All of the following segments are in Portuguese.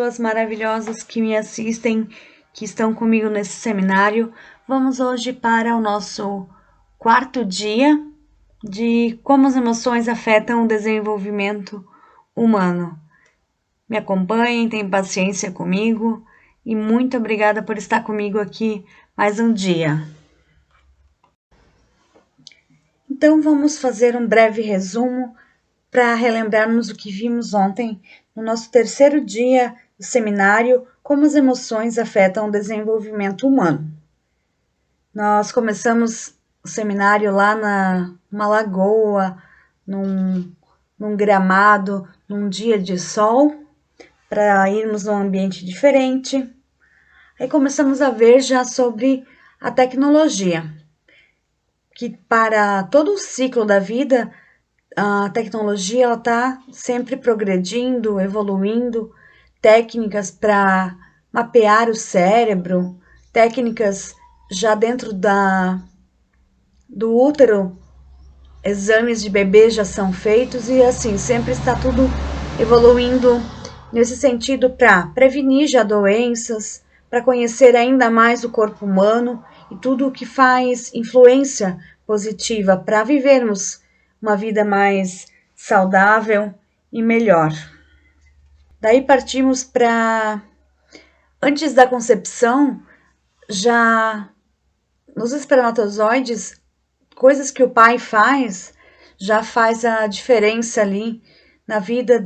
pessoas maravilhosas que me assistem, que estão comigo nesse seminário. Vamos hoje para o nosso quarto dia de como as emoções afetam o desenvolvimento humano. Me acompanhem, tenham paciência comigo e muito obrigada por estar comigo aqui mais um dia. Então vamos fazer um breve resumo para relembrarmos o que vimos ontem no nosso terceiro dia do seminário, como as emoções afetam o desenvolvimento humano. Nós começamos o seminário lá numa lagoa, num gramado, num dia de sol, para irmos num ambiente diferente. Aí começamos a ver já sobre a tecnologia, que para todo o ciclo da vida, a tecnologia está sempre progredindo, evoluindo, técnicas para mapear o cérebro, técnicas já dentro do útero, exames de bebê já são feitos e assim, sempre está tudo evoluindo nesse sentido para prevenir já doenças, para conhecer ainda mais o corpo humano e tudo o que faz influência positiva para vivermos uma vida mais saudável e melhor. Daí partimos para, antes da concepção, já nos espermatozoides, coisas que o pai faz, já faz a diferença ali na vida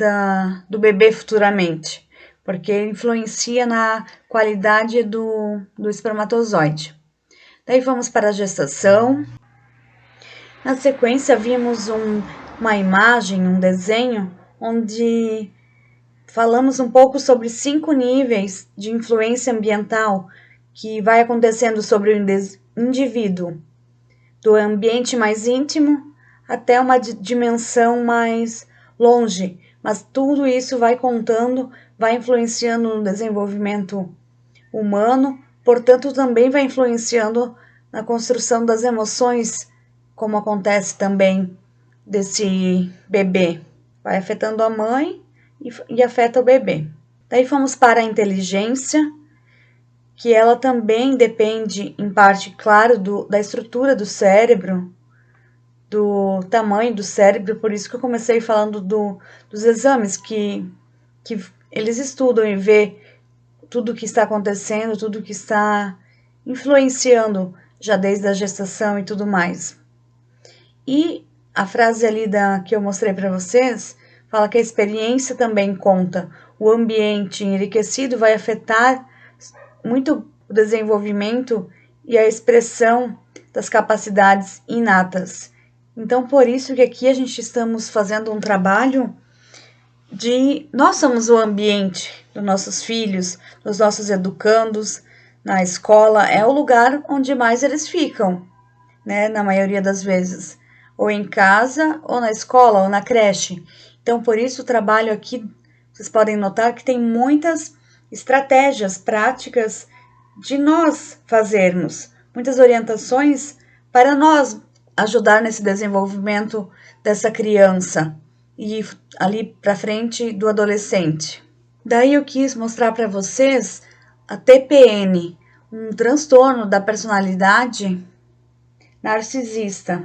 do bebê futuramente, porque influencia na qualidade do espermatozoide. Daí vamos para a gestação. Na sequência, vimos uma imagem, um desenho, onde falamos um pouco sobre 5 níveis de influência ambiental que vai acontecendo sobre o indivíduo, do ambiente mais íntimo até uma dimensão mais longe, mas tudo isso vai contando, vai influenciando no desenvolvimento humano, portanto também vai influenciando na construção das emoções, como acontece também desse bebê. Vai afetando a mãe e afeta o bebê. Daí fomos para a inteligência, que ela também depende, em parte, claro, da estrutura do cérebro, do tamanho do cérebro, por isso que eu comecei falando dos exames, que eles estudam e vê tudo o que está acontecendo, tudo que está influenciando já desde a gestação e tudo mais. E a frase ali que eu mostrei para vocês fala que a experiência também conta. O ambiente enriquecido vai afetar muito o desenvolvimento e a expressão das capacidades inatas. Então, por isso que aqui a gente estamos fazendo um trabalho nós somos o ambiente dos nossos filhos, dos nossos educandos, na escola, é o lugar onde mais eles ficam, né, na maioria das vezes, ou em casa, ou na escola, ou na creche. Então, por isso o trabalho aqui, vocês podem notar que tem muitas estratégias práticas de nós fazermos, muitas orientações para nós ajudar nesse desenvolvimento dessa criança e ali para frente do adolescente. Daí eu quis mostrar para vocês a TPN, um transtorno da personalidade narcisista,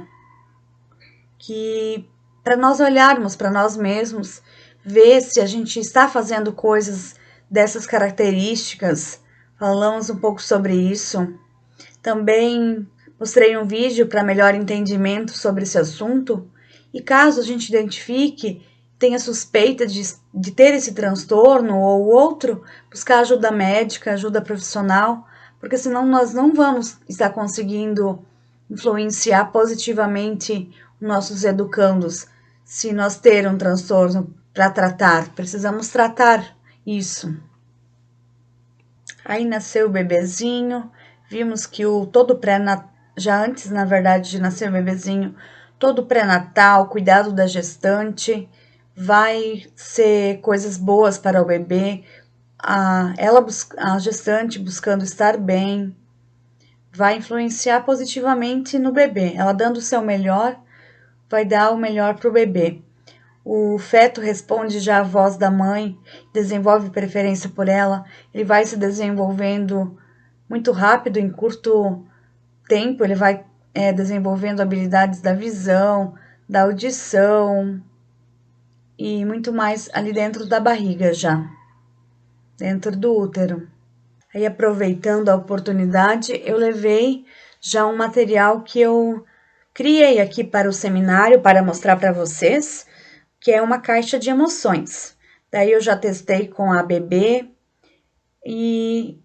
que para nós olharmos para nós mesmos, ver se a gente está fazendo coisas dessas características, falamos um pouco sobre isso. Também mostrei um vídeo para melhor entendimento sobre esse assunto, e caso a gente identifique, tenha suspeita de ter esse transtorno ou outro, buscar ajuda médica, ajuda profissional, porque senão nós não vamos estar conseguindo influenciar positivamente os nossos educandos. Se nós ter um transtorno para tratar, precisamos tratar isso. Aí nasceu o bebezinho, vimos que já antes, na verdade, de nascer o bebezinho, todo o pré-natal, cuidado da gestante, vai ser coisas boas para o bebê, a gestante buscando estar bem, vai influenciar positivamente no bebê. Ela dando o seu melhor, vai dar o melhor para o bebê. o feto responde já à voz da mãe, desenvolve preferência por ela, ele vai se desenvolvendo muito rápido, em curto tempo, ele vai desenvolvendo habilidades da visão, da audição e muito mais ali dentro da barriga já, dentro do útero. Aí, aproveitando a oportunidade, eu levei já um material que eu criei aqui para o seminário, para mostrar para vocês, que é uma caixa de emoções. Daí eu já testei com a bebê e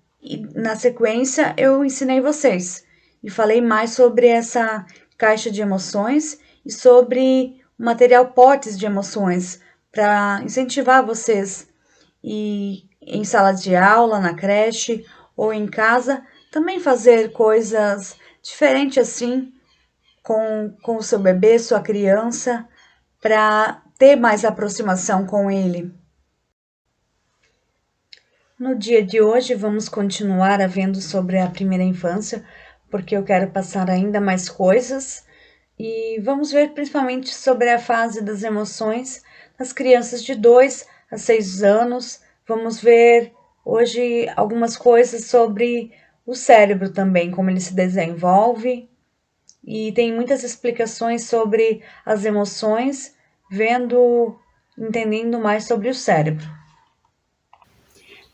na sequência eu ensinei vocês. E falei mais sobre essa caixa de emoções e sobre o material potes de emoções, para incentivar vocês e em sala de aula, na creche ou em casa, também fazer coisas diferentes assim com o seu bebê, sua criança, para ter mais aproximação com ele. No dia de hoje, vamos continuar vendo sobre a primeira infância, porque eu quero passar ainda mais coisas, e vamos ver principalmente sobre a fase das emoções nas crianças de 2 a 6 anos. Vamos ver hoje algumas coisas sobre o cérebro também, como ele se desenvolve, e tem muitas explicações sobre as emoções, entendendo mais sobre o cérebro.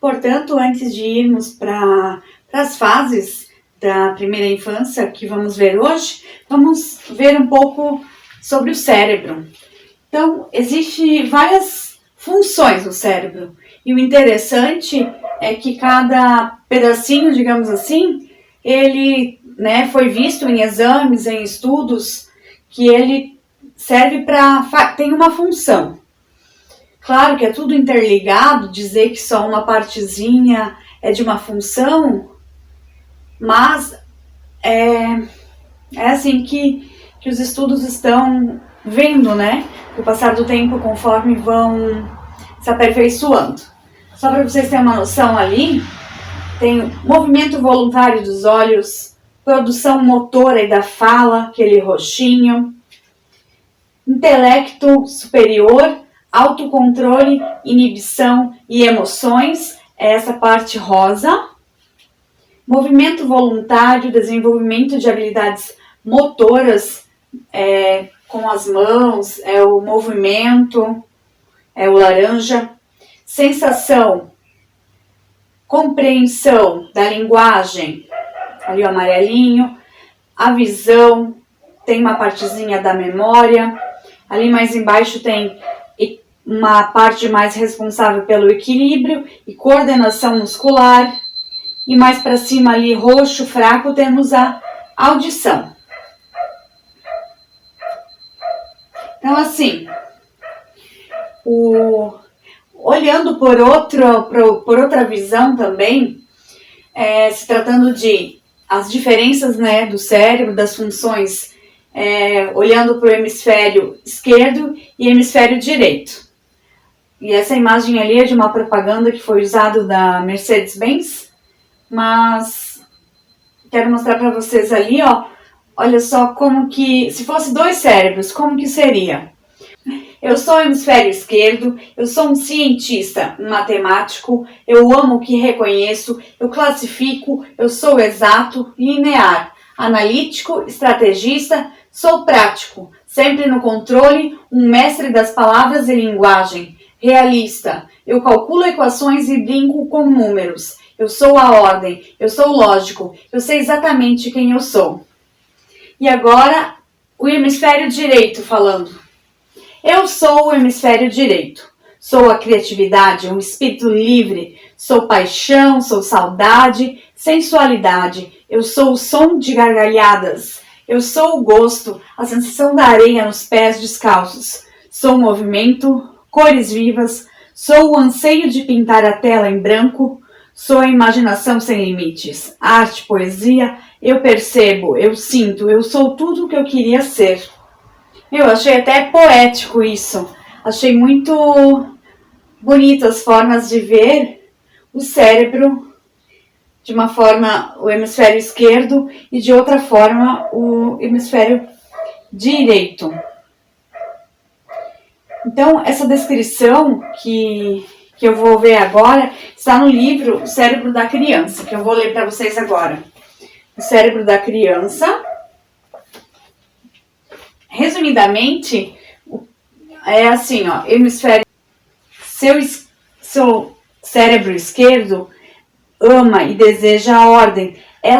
Portanto, antes de irmos para as fases da primeira infância que vamos ver hoje, vamos ver um pouco sobre o cérebro. Então, existem várias funções no cérebro, e o interessante é que cada pedacinho, digamos assim, ele foi visto em exames, em estudos, que ele serve tem uma função. Claro que é tudo interligado, dizer que só uma partezinha é de uma função, mas é assim que os estudos estão vendo, com o passar do tempo, conforme vão se aperfeiçoando. Só para vocês terem uma noção ali, tem movimento voluntário dos olhos, produção motora e da fala, aquele roxinho, intelecto superior, autocontrole, inibição e emoções, é essa parte rosa. Movimento voluntário, desenvolvimento de habilidades motoras com as mãos, é o movimento, é o laranja. Sensação, compreensão da linguagem, ali o amarelinho. A visão, tem uma partezinha da memória. Ali mais embaixo tem uma parte mais responsável pelo equilíbrio e coordenação muscular. E mais para cima ali, roxo, fraco, temos a audição. Então, assim, olhando por outra visão também, se tratando de as diferenças do cérebro, das funções, olhando para o hemisfério esquerdo e hemisfério direito. E essa imagem ali é de uma propaganda que foi usada da Mercedes-Benz, mas quero mostrar para vocês ali, olha só como que, se fosse 2 cérebros, como que seria? Eu sou hemisfério esquerdo, eu sou um cientista, um matemático, eu amo o que reconheço, eu classifico, eu sou exato, linear, analítico, estrategista, sou prático, sempre no controle, um mestre das palavras e linguagem, realista, eu calculo equações e brinco com números, eu sou a ordem, eu sou lógico, eu sei exatamente quem eu sou. E agora, o hemisfério direito falando. Eu sou o hemisfério direito. Sou a criatividade, um espírito livre. Sou paixão, sou saudade, sensualidade. Eu sou o som de gargalhadas. Eu sou o gosto, a sensação da areia nos pés descalços. Sou o movimento, cores vivas. Sou o anseio de pintar a tela em branco. Sou a imaginação sem limites. Arte, poesia, eu percebo, eu sinto, eu sou tudo o que eu queria ser. Eu achei até poético isso. Achei muito bonito as formas de ver o cérebro, de uma forma o hemisfério esquerdo e de outra forma o hemisfério direito. Então, essa descrição que eu vou ver agora está no livro O Cérebro da Criança, que eu vou ler para vocês agora. O cérebro da criança, resumidamente, é assim, ó, hemisfério, seu cérebro esquerdo ama e deseja a ordem. É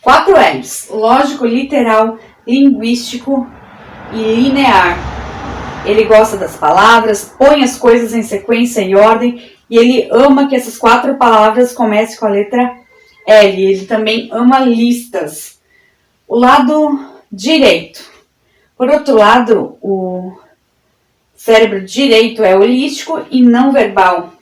4 L's: lógico, literal, linguístico e linear. Ele gosta das palavras, põe as coisas em sequência e ordem, e ele ama que essas 4 palavras comecem com a letra L. Ele também ama listas. O lado direito. Por outro lado, o cérebro direito é holístico e não verbal.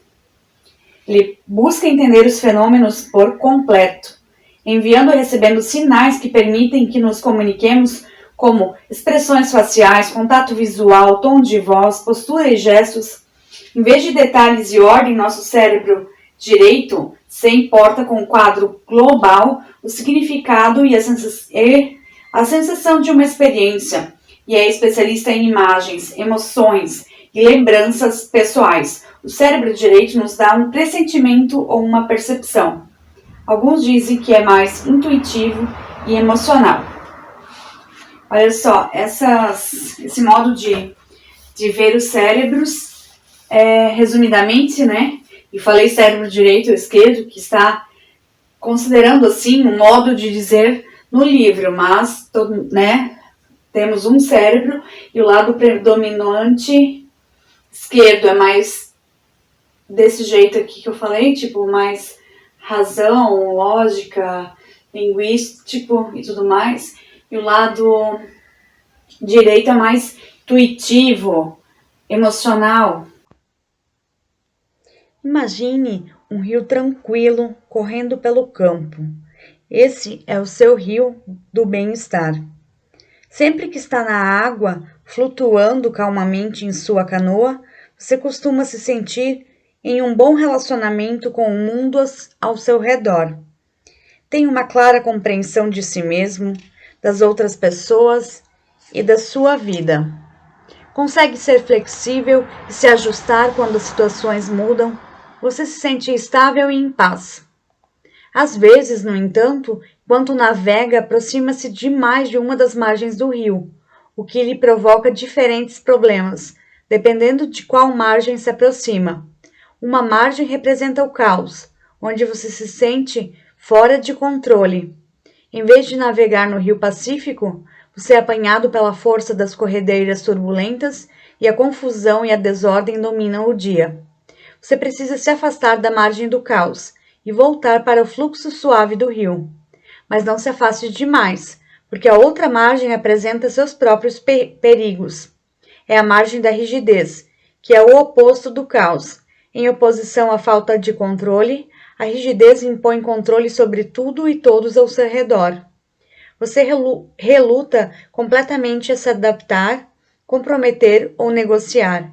Ele busca entender os fenômenos por completo, enviando e recebendo sinais que permitem que nos comuniquemos, como expressões faciais, contato visual, tom de voz, postura e gestos. Em vez de detalhes e ordem, nosso cérebro direito se importa com o quadro global, o significado e a sensação de uma experiência, e é especialista em imagens, emoções e lembranças pessoais. O cérebro direito nos dá um pressentimento ou uma percepção. Alguns dizem que é mais intuitivo e emocional. Olha só, esse modo de ver os cérebros, resumidamente, né? E falei cérebro direito ou esquerdo, que está considerando assim um modo de dizer no livro, mas, né? Temos um cérebro e o lado predominante esquerdo é mais desse jeito aqui que eu falei, tipo, mais razão, lógica, linguístico e tudo mais. E o lado direito é mais intuitivo, emocional. Imagine um rio tranquilo correndo pelo campo. Esse é o seu rio do bem-estar. Sempre que está na água, flutuando calmamente em sua canoa, você costuma se sentir em um bom relacionamento com o mundo ao seu redor. Tem uma clara compreensão de si mesmo, das outras pessoas e da sua vida. Consegue ser flexível e se ajustar quando as situações mudam. Você se sente estável e em paz. Às vezes, no entanto, enquanto navega, aproxima-se demais de uma das margens do rio, o que lhe provoca diferentes problemas, dependendo de qual margem se aproxima. Uma margem representa o caos, onde você se sente fora de controle. Em vez de navegar no Rio Pacífico, você é apanhado pela força das corredeiras turbulentas e a confusão e a desordem dominam o dia. Você precisa se afastar da margem do caos e voltar para o fluxo suave do rio. Mas não se afaste demais, porque a outra margem apresenta seus próprios perigos. É a margem da rigidez, que é o oposto do caos. Em oposição à falta de controle, a rigidez impõe controle sobre tudo e todos ao seu redor. Você reluta completamente a se adaptar, comprometer ou negociar.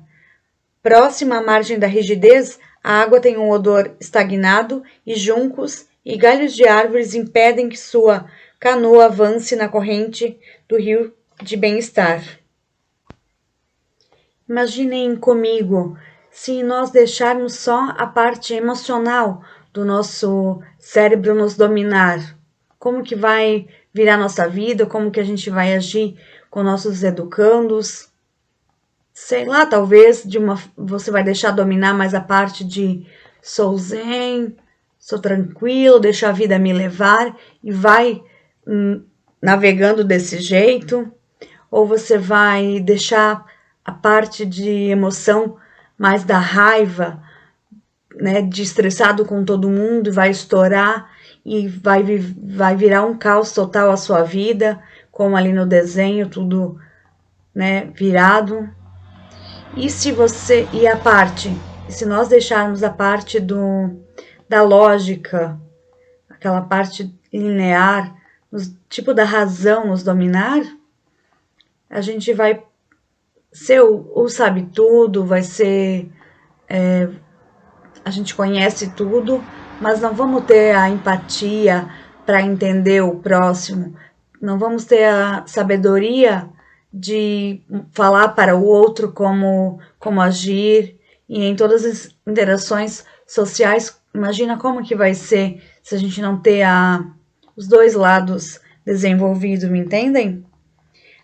Próxima à margem da rigidez, a água tem um odor estagnado e juncos e galhos de árvores impedem que sua canoa avance na corrente do rio de bem-estar. Imaginem comigo, se nós deixarmos só a parte emocional do nosso cérebro nos dominar, como que vai virar nossa vida, como que a gente vai agir com nossos educandos. Sei lá, talvez você vai deixar dominar mais a parte de sou zen, sou tranquilo, deixo a vida me levar e vai navegando desse jeito, ou você vai deixar a parte de emoção mais da raiva, né, de estressado com todo mundo, vai estourar e vai virar um caos total a sua vida, como ali no desenho, tudo, né, virado. E se nós deixarmos a parte da lógica, aquela parte linear, tipo da razão nos dominar, a gente vai ser o sabe tudo, vai ser... a gente conhece tudo, mas não vamos ter a empatia para entender o próximo, não vamos ter a sabedoria de falar para o outro como agir, e em todas as interações sociais. Imagina como que vai ser se a gente não ter os dois lados desenvolvidos, me entendem?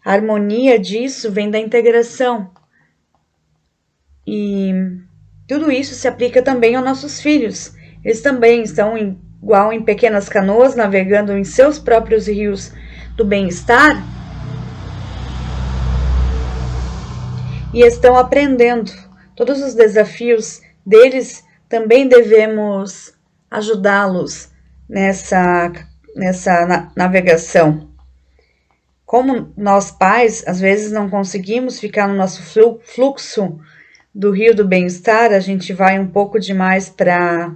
A harmonia disso vem da integração. E tudo isso se aplica também aos nossos filhos. Eles também estão igual em pequenas canoas, navegando em seus próprios rios do bem-estar, e estão aprendendo. Todos os desafios deles também devemos ajudá-los nessa navegação. Como nós pais, às vezes não conseguimos ficar no nosso fluxo do rio do bem-estar, a gente vai um pouco demais para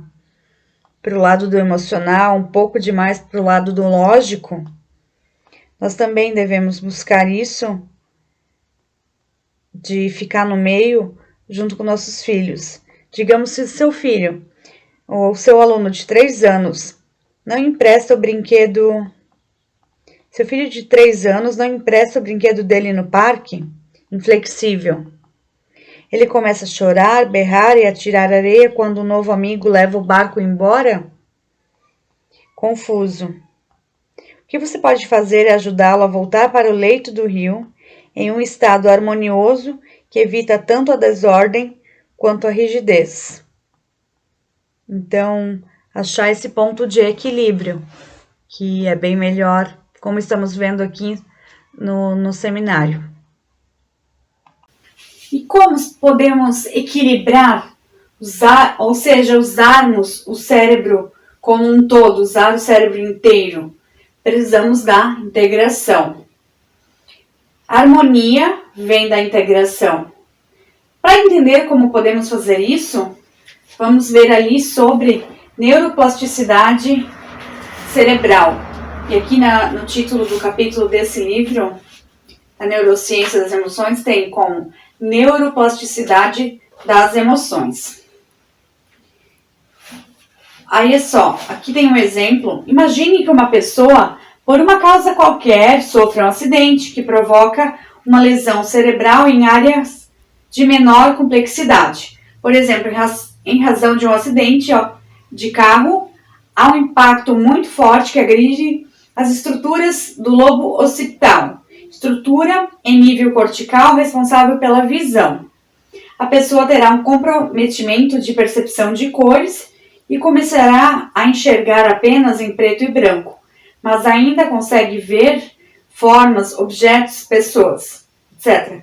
o lado do emocional, um pouco demais para o lado do lógico. Nós também devemos buscar isso, de ficar no meio junto com nossos filhos. Digamos, se seu filho ou seu aluno de 3 anos não empresta o brinquedo, seu filho de 3 anos não empresta o brinquedo dele no parque, inflexível. Ele começa a chorar, berrar e atirar areia quando o novo amigo leva o barco embora? Confuso. O que você pode fazer é ajudá-lo a voltar para o leito do rio em um estado harmonioso que evita tanto a desordem quanto a rigidez. Então, achar esse ponto de equilíbrio, que é bem melhor, como estamos vendo aqui no seminário. E como podemos equilibrar, usarmos o cérebro como um todo, usar o cérebro inteiro? Precisamos da integração. A harmonia vem da integração. Para entender como podemos fazer isso, vamos ver ali sobre neuroplasticidade cerebral. E aqui no título do capítulo desse livro, A Neurociência das Emoções, tem como neuroplasticidade das emoções. Aí é só, aqui tem um exemplo. Imagine que uma pessoa, por uma causa qualquer, sofre um acidente que provoca uma lesão cerebral em áreas de menor complexidade. Por exemplo, em razão de um acidente de carro, há um impacto muito forte que agride as estruturas do lobo occipital, estrutura em nível cortical responsável pela visão. A pessoa terá um comprometimento de percepção de cores e começará a enxergar apenas em preto e branco, mas ainda consegue ver formas, objetos, pessoas, etc.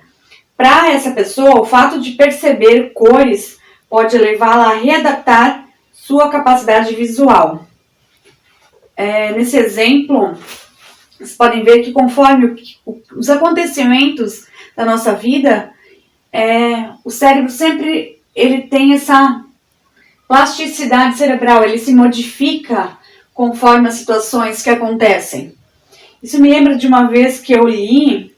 Para essa pessoa, o fato de perceber cores pode levá-la a readaptar sua capacidade visual. Nesse exemplo, vocês podem ver que conforme os acontecimentos da nossa vida, o cérebro sempre tem essa plasticidade cerebral, ele se modifica conforme as situações que acontecem. Isso me lembra de uma vez que eu li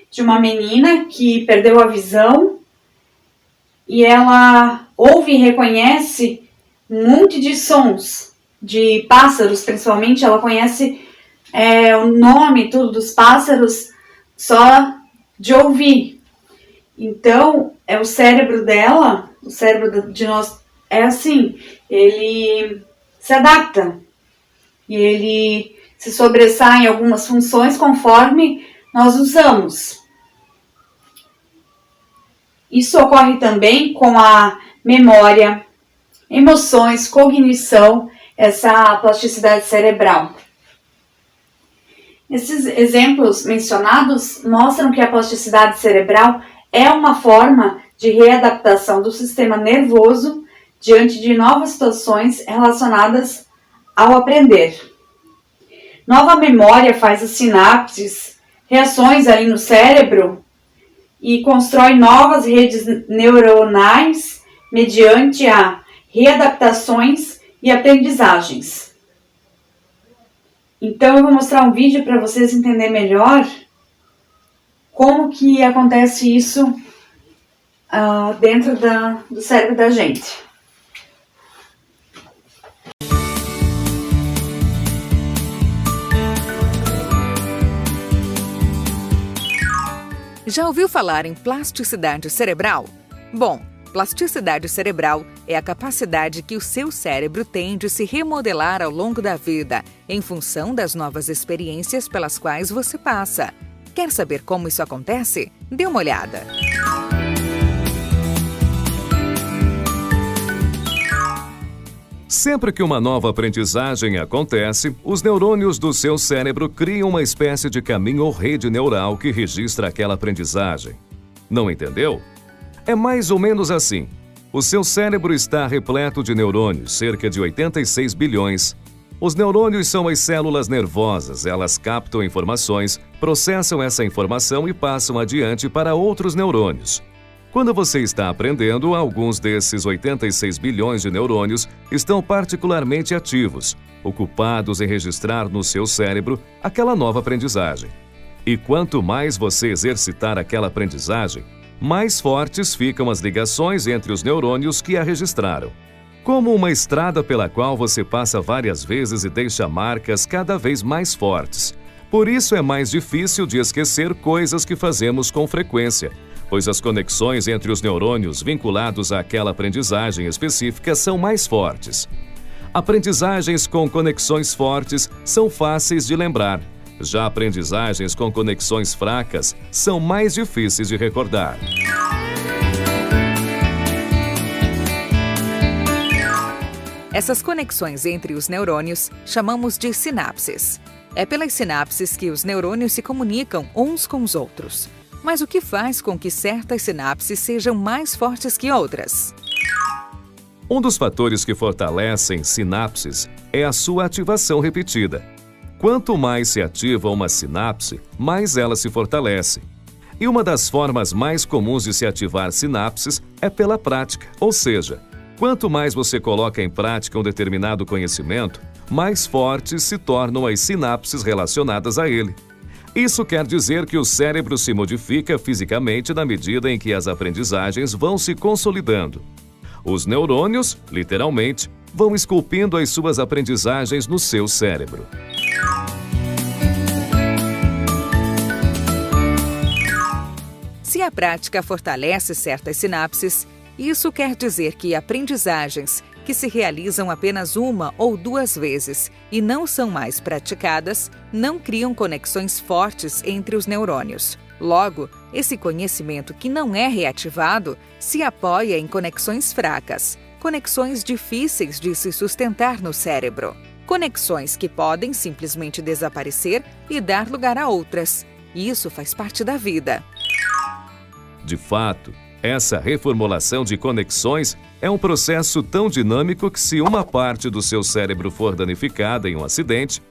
de uma menina que perdeu a visão e ela ouve e reconhece um monte de sons, de pássaros principalmente. Ela conhece o nome tudo dos pássaros só de ouvir. Então, o cérebro dela, o cérebro de nós é assim, ele se adapta e ele se sobressai em algumas funções conforme nós usamos. Isso ocorre também com a memória, emoções, cognição, essa plasticidade cerebral. Esses exemplos mencionados mostram que a plasticidade cerebral é uma forma de readaptação do sistema nervoso diante de novas situações relacionadas ao aprender. Nova memória faz as sinapses, reações ali no cérebro e constrói novas redes neuronais mediante a readaptações e aprendizagens. Então eu vou mostrar um vídeo para vocês entenderem melhor como que acontece isso dentro do cérebro da gente. Já ouviu falar em plasticidade cerebral? Bom, plasticidade cerebral é a capacidade que o seu cérebro tem de se remodelar ao longo da vida, em função das novas experiências pelas quais você passa. Quer saber como isso acontece? Dê uma olhada. Sempre que uma nova aprendizagem acontece, os neurônios do seu cérebro criam uma espécie de caminho ou rede neural que registra aquela aprendizagem. Não entendeu? É mais ou menos assim. O seu cérebro está repleto de neurônios, cerca de 86 bilhões. Os neurônios são as células nervosas, elas captam informações, processam essa informação e passam adiante para outros neurônios. Quando você está aprendendo, alguns desses 86 bilhões de neurônios estão particularmente ativos, ocupados em registrar no seu cérebro aquela nova aprendizagem. E quanto mais você exercitar aquela aprendizagem, mais fortes ficam as ligações entre os neurônios que a registraram. Como uma estrada pela qual você passa várias vezes e deixa marcas cada vez mais fortes. Por isso é mais difícil de esquecer coisas que fazemos com frequência, pois as conexões entre os neurônios vinculados àquela aprendizagem específica são mais fortes. Aprendizagens com conexões fortes são fáceis de lembrar, já aprendizagens com conexões fracas são mais difíceis de recordar. Essas conexões entre os neurônios chamamos de sinapses. É pelas sinapses que os neurônios se comunicam uns com os outros. Mas o que faz com que certas sinapses sejam mais fortes que outras? Um dos fatores que fortalecem sinapses é a sua ativação repetida. Quanto mais se ativa uma sinapse, mais ela se fortalece. E uma das formas mais comuns de se ativar sinapses é pela prática, ou seja, quanto mais você coloca em prática um determinado conhecimento, mais fortes se tornam as sinapses relacionadas a ele. Isso quer dizer que o cérebro se modifica fisicamente na medida em que as aprendizagens vão se consolidando. Os neurônios, literalmente, vão esculpindo as suas aprendizagens no seu cérebro. Se a prática fortalece certas sinapses, isso quer dizer que aprendizagens que se realizam apenas uma ou duas vezes e não são mais praticadas, não criam conexões fortes entre os neurônios. Logo, esse conhecimento que não é reativado se apoia em conexões fracas, conexões difíceis de se sustentar no cérebro, conexões que podem simplesmente desaparecer e dar lugar a outras. Isso faz parte da vida. De fato, essa reformulação de conexões é um processo tão dinâmico que, se uma parte do seu cérebro for danificada em um acidente,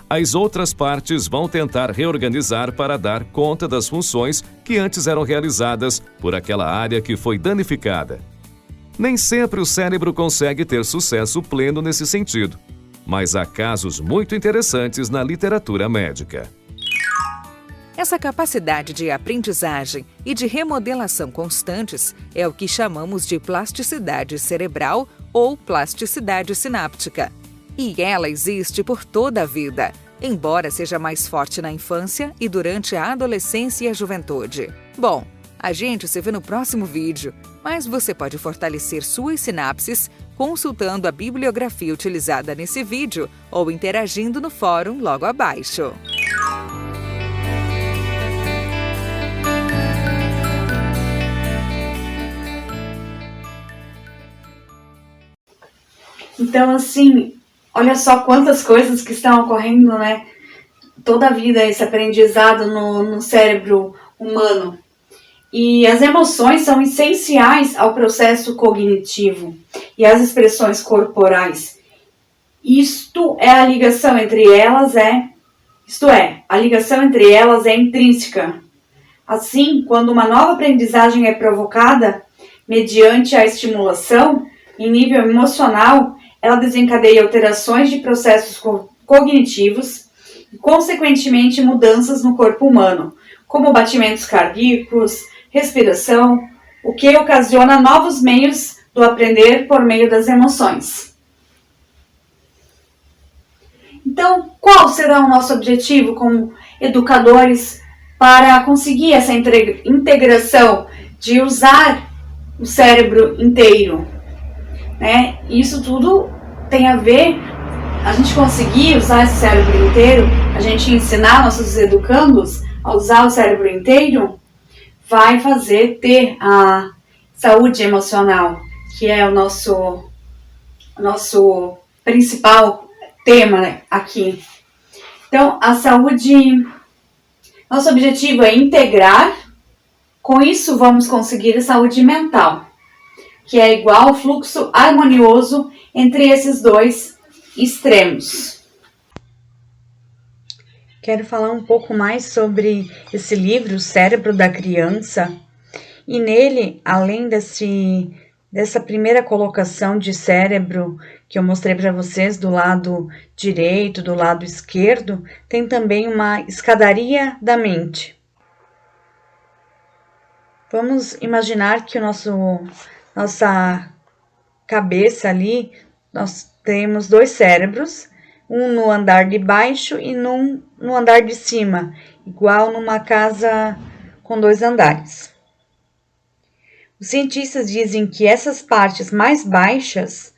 as outras partes vão tentar reorganizar para dar conta das funções que antes eram realizadas por aquela área que foi danificada. Nem sempre o cérebro consegue ter sucesso pleno nesse sentido, mas há casos muito interessantes na literatura médica. Essa capacidade de aprendizagem e de remodelação constantes é o que chamamos de plasticidade cerebral ou plasticidade sináptica. E ela existe por toda a vida, embora seja mais forte na infância e durante a adolescência e a juventude. Bom, a gente se vê no próximo vídeo, mas você pode fortalecer suas sinapses consultando a bibliografia utilizada nesse vídeo ou interagindo no fórum logo abaixo. Então, assim, olha só quantas coisas que estão ocorrendo, né? Toda a vida esse aprendizado no cérebro humano. E as emoções são essenciais ao processo cognitivo e às expressões corporais. Isto é, a ligação entre elas é intrínseca. Assim, quando uma nova aprendizagem é provocada mediante a estimulação em nível emocional, ela desencadeia alterações de processos cognitivos e, consequentemente, mudanças no corpo humano, como batimentos cardíacos, respiração, o que ocasiona novos meios do aprender por meio das emoções. Então, qual será o nosso objetivo como educadores para conseguir essa integração de usar o cérebro inteiro, né? Isso tudo tem a ver, a gente conseguir usar esse cérebro inteiro, a gente ensinar nossos educandos a usar o cérebro inteiro, vai fazer ter a saúde emocional, que é o nosso principal tema, né, aqui. Então, a saúde, nosso objetivo é integrar, com isso vamos conseguir a saúde mental, que é igual ao fluxo harmonioso entre esses dois extremos. Quero falar um pouco mais sobre esse livro, O Cérebro da Criança, e nele, além dessa primeira colocação de cérebro que eu mostrei para vocês do lado direito, do lado esquerdo, tem também uma escadaria da mente. Vamos imaginar que nossa cabeça ali, nós temos dois cérebros, um no andar de baixo e no andar de cima, igual numa casa com 2 andares. Os cientistas dizem que essas partes mais baixas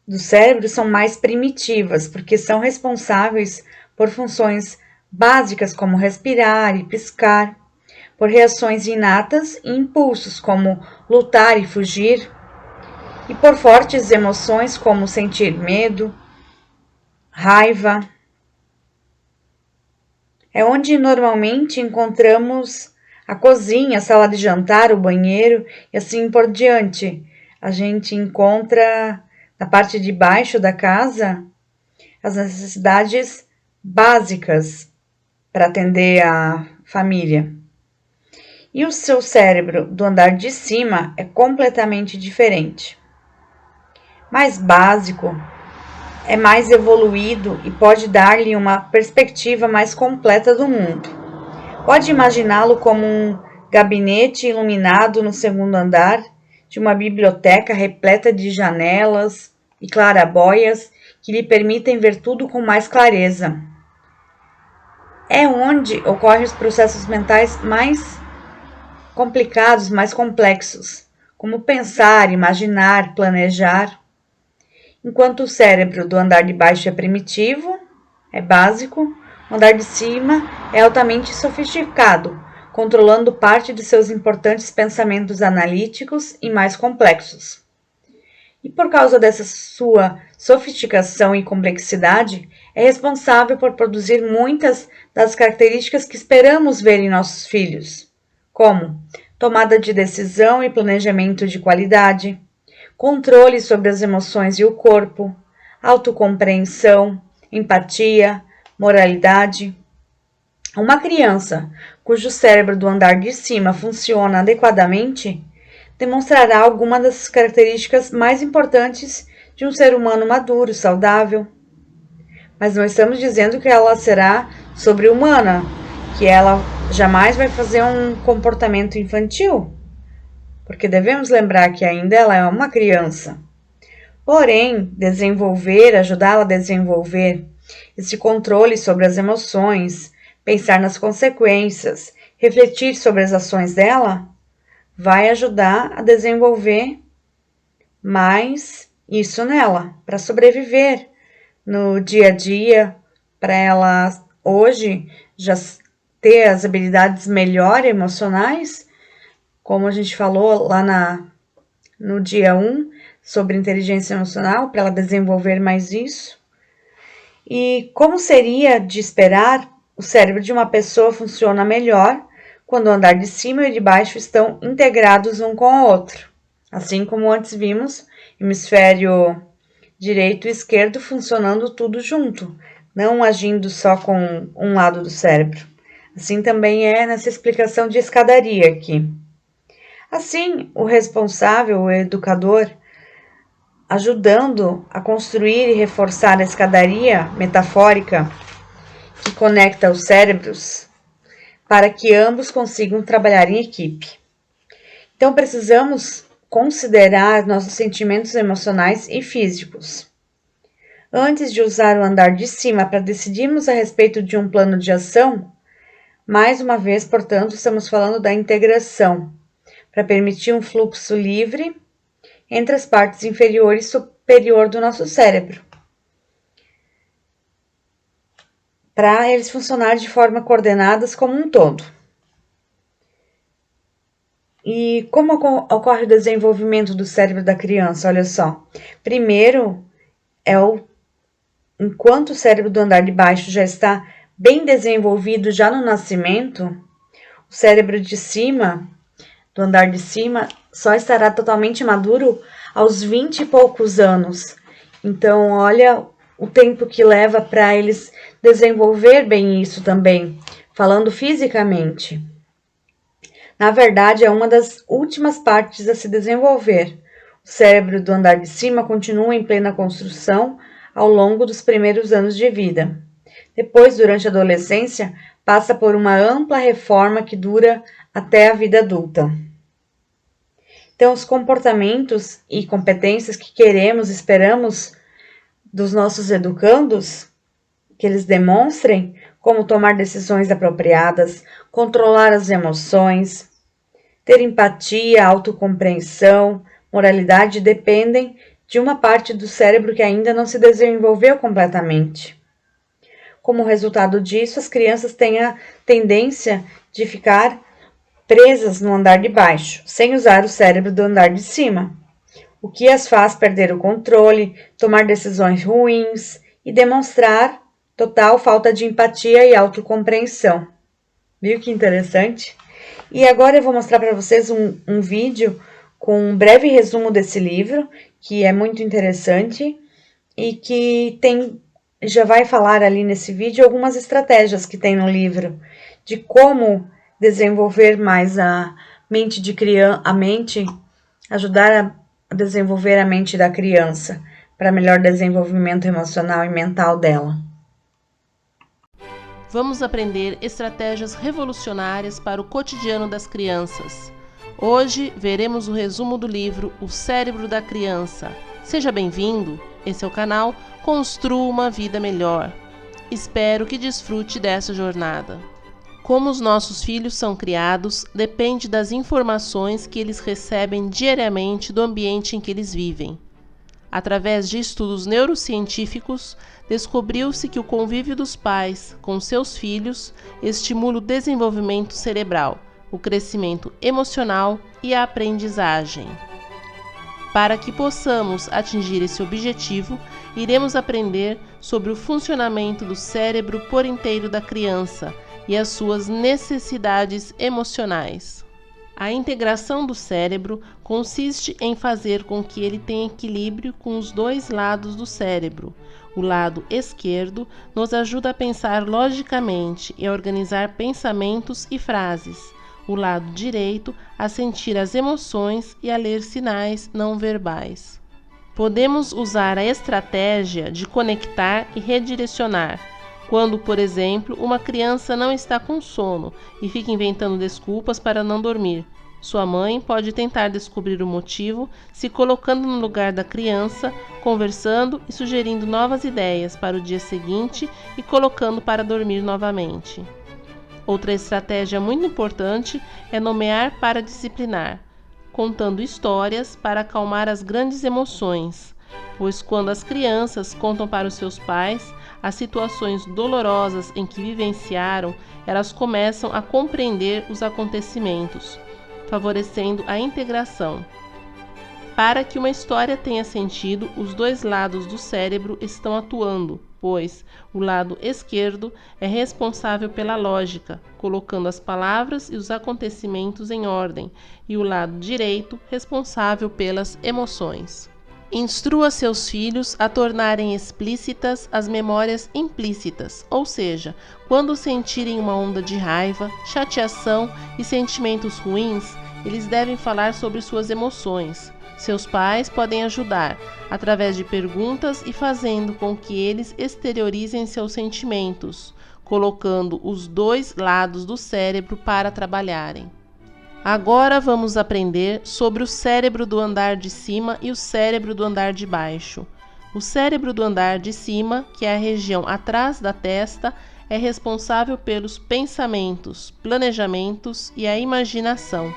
do cérebro são mais primitivas, porque são responsáveis por funções básicas como respirar e piscar, por reações inatas e impulsos como lutar e fugir, e por fortes emoções como sentir medo, raiva. É onde normalmente encontramos a cozinha, a sala de jantar, o banheiro e assim por diante. A gente encontra na parte de baixo da casa as necessidades básicas para atender a família. E o seu cérebro do andar de cima é completamente diferente. Mais básico, é mais evoluído e pode dar-lhe uma perspectiva mais completa do mundo. Pode imaginá-lo como um gabinete iluminado no segundo andar de uma biblioteca repleta de janelas e clarabóias que lhe permitem ver tudo com mais clareza. É onde ocorrem os processos mentais mais complicados, mais complexos, como pensar, imaginar, planejar. Enquanto o cérebro do andar de baixo é primitivo, é básico, o andar de cima é altamente sofisticado, controlando parte de seus importantes pensamentos analíticos e mais complexos. E por causa dessa sua sofisticação e complexidade, é responsável por produzir muitas das características que esperamos ver em nossos filhos, como tomada de decisão e planejamento de qualidade, controle sobre as emoções e o corpo, autocompreensão, empatia, moralidade. Uma criança cujo cérebro do andar de cima funciona adequadamente demonstrará alguma das características mais importantes de um ser humano maduro, saudável. Mas não estamos dizendo que ela será sobre-humana, que ela jamais vai fazer um comportamento infantil, porque devemos lembrar que ainda ela é uma criança. Porém, ajudá-la a desenvolver esse controle sobre as emoções, pensar nas consequências, refletir sobre as ações dela, vai ajudar a desenvolver mais isso nela, para sobreviver no dia a dia, para ela hoje já ter as habilidades melhor emocionais, como a gente falou lá no dia 1 sobre inteligência emocional, para ela desenvolver mais isso. E como seria de esperar, o cérebro de uma pessoa funciona melhor quando o andar de cima e de baixo estão integrados um com o outro. Assim como antes vimos, hemisfério direito e esquerdo funcionando tudo junto, não agindo só com um lado do cérebro. Assim também é nessa explicação de escadaria aqui. Assim, o responsável, o educador, ajudando a construir e reforçar a escadaria metafórica que conecta os cérebros para que ambos consigam trabalhar em equipe. Então, precisamos considerar nossos sentimentos emocionais e físicos. Antes de usar o andar de cima para decidirmos a respeito de um plano de ação, Mais uma vez, portanto, estamos falando da integração, para permitir um fluxo livre entre as partes inferior e superior do nosso cérebro, para eles funcionarem de forma coordenadas como um todo. E como ocorre o desenvolvimento do cérebro da criança? Olha só. Primeiro, enquanto o cérebro do andar de baixo já está bem desenvolvido já no nascimento, o cérebro de cima, do andar de cima, só estará totalmente maduro aos 20 e poucos anos. Então, olha o tempo que leva para eles desenvolver bem isso também, falando fisicamente. Na verdade, é uma das últimas partes a se desenvolver. O cérebro do andar de cima continua em plena construção ao longo dos primeiros anos de vida. Depois, durante a adolescência, passa por uma ampla reforma que dura até a vida adulta. Então, os comportamentos e competências que queremos, esperamos dos nossos educandos, que eles demonstrem, como tomar decisões apropriadas, controlar as emoções, ter empatia, autocompreensão, moralidade, dependem de uma parte do cérebro que ainda não se desenvolveu completamente. Como resultado disso, as crianças têm a tendência de ficar presas no andar de baixo, sem usar o cérebro do andar de cima, o que as faz perder o controle, tomar decisões ruins e demonstrar total falta de empatia e autocompreensão. Viu que interessante? E agora eu vou mostrar para vocês um vídeo com um breve resumo desse livro, que é muito interessante e que já vai falar ali nesse vídeo algumas estratégias que tem no livro de como desenvolver mais a mente de criança, ajudar a desenvolver a mente da criança para melhor desenvolvimento emocional e mental dela. Vamos aprender estratégias revolucionárias para o cotidiano das crianças. Hoje veremos o resumo do livro O Cérebro da Criança. Seja bem-vindo, esse é o canal Construa uma Vida Melhor. Espero que desfrute dessa jornada. Como os nossos filhos são criados, depende das informações que eles recebem diariamente do ambiente em que eles vivem. Através de estudos neurocientíficos, descobriu-se que o convívio dos pais com seus filhos estimula o desenvolvimento cerebral, o crescimento emocional e a aprendizagem. Para que possamos atingir esse objetivo, iremos aprender sobre o funcionamento do cérebro por inteiro da criança e as suas necessidades emocionais. A integração do cérebro consiste em fazer com que ele tenha equilíbrio com os dois lados do cérebro. O lado esquerdo nos ajuda a pensar logicamente e a organizar pensamentos e frases. O lado direito a sentir as emoções e a ler sinais não verbais. Podemos usar a estratégia de conectar e redirecionar. Quando, por exemplo, uma criança não está com sono e fica inventando desculpas para não dormir, sua mãe pode tentar descobrir o motivo se colocando no lugar da criança, conversando e sugerindo novas ideias para o dia seguinte e colocando para dormir novamente. Outra estratégia muito importante é nomear para disciplinar, contando histórias para acalmar as grandes emoções, pois quando as crianças contam para os seus pais as situações dolorosas em que vivenciaram, elas começam a compreender os acontecimentos, favorecendo a integração. Para que uma história tenha sentido, os dois lados do cérebro estão atuando, pois o lado esquerdo é responsável pela lógica, colocando as palavras e os acontecimentos em ordem, e o lado direito responsável pelas emoções. Instrua seus filhos a tornarem explícitas as memórias implícitas, ou seja, quando sentirem uma onda de raiva, chateação e sentimentos ruins, eles devem falar sobre suas emoções. Seus pais podem ajudar, através de perguntas e fazendo com que eles exteriorizem seus sentimentos, colocando os dois lados do cérebro para trabalharem. Agora vamos aprender sobre o cérebro do andar de cima e o cérebro do andar de baixo. O cérebro do andar de cima, que é a região atrás da testa, é responsável pelos pensamentos, planejamentos e a imaginação.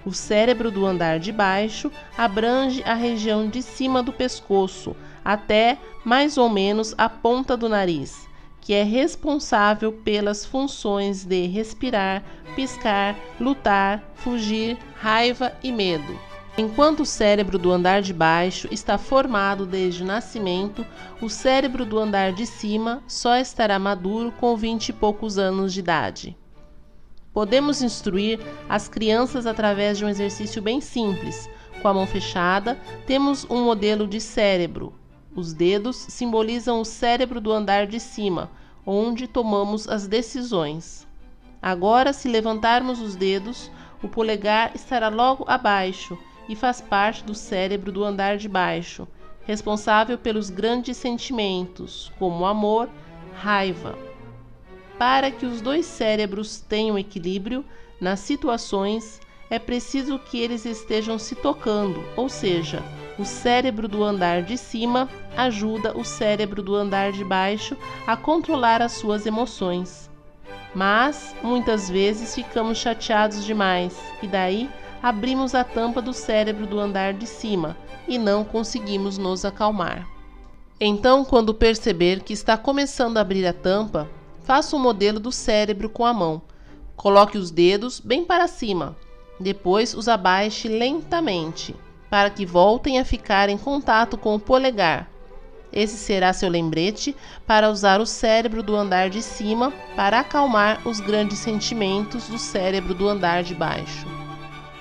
O cérebro do andar de baixo abrange a região de cima do pescoço, até mais ou menos a ponta do nariz, que é responsável pelas funções de respirar, piscar, lutar, fugir, raiva e medo. Enquanto o cérebro do andar de baixo está formado desde o nascimento, o cérebro do andar de cima só estará maduro com 20 e poucos anos de idade. Podemos instruir as crianças através de um exercício bem simples. Com a mão fechada, temos um modelo de cérebro. Os dedos simbolizam o cérebro do andar de cima, onde tomamos as decisões. Agora, se levantarmos os dedos, o polegar estará logo abaixo e faz parte do cérebro do andar de baixo, responsável pelos grandes sentimentos, como amor, raiva. Para que os dois cérebros tenham equilíbrio nas situações, é preciso que eles estejam se tocando, ou seja, o cérebro do andar de cima ajuda o cérebro do andar de baixo a controlar as suas emoções. Mas, muitas vezes, ficamos chateados demais e daí abrimos a tampa do cérebro do andar de cima e não conseguimos nos acalmar. Então, quando perceber que está começando a abrir a tampa, faça um modelo do cérebro com a mão. Coloque os dedos bem para cima. Depois os abaixe lentamente, para que voltem a ficar em contato com o polegar. Esse será seu lembrete para usar o cérebro do andar de cima para acalmar os grandes sentimentos do cérebro do andar de baixo.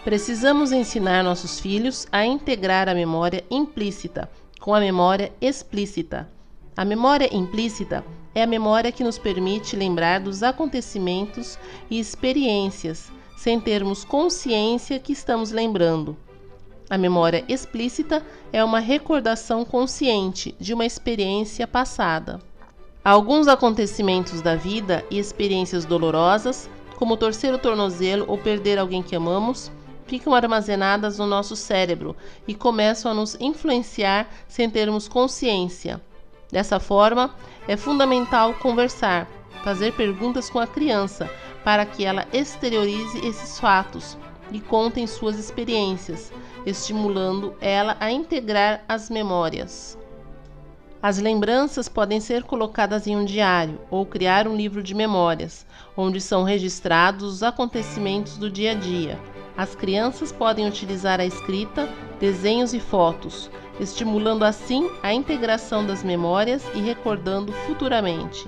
Precisamos ensinar nossos filhos a integrar a memória implícita com a memória explícita. A memória implícita é a memória que nos permite lembrar dos acontecimentos e experiências, sem termos consciência que estamos lembrando. A memória explícita é uma recordação consciente de uma experiência passada. Alguns acontecimentos da vida e experiências dolorosas, como torcer o tornozelo ou perder alguém que amamos, ficam armazenadas no nosso cérebro e começam a nos influenciar sem termos consciência. Dessa forma, é fundamental conversar, fazer perguntas com a criança para que ela exteriorize esses fatos e conte suas experiências, estimulando ela a integrar as memórias. As lembranças podem ser colocadas em um diário ou criar um livro de memórias, onde são registrados os acontecimentos do dia a dia. As crianças podem utilizar a escrita, desenhos e fotos, estimulando assim a integração das memórias e recordando futuramente.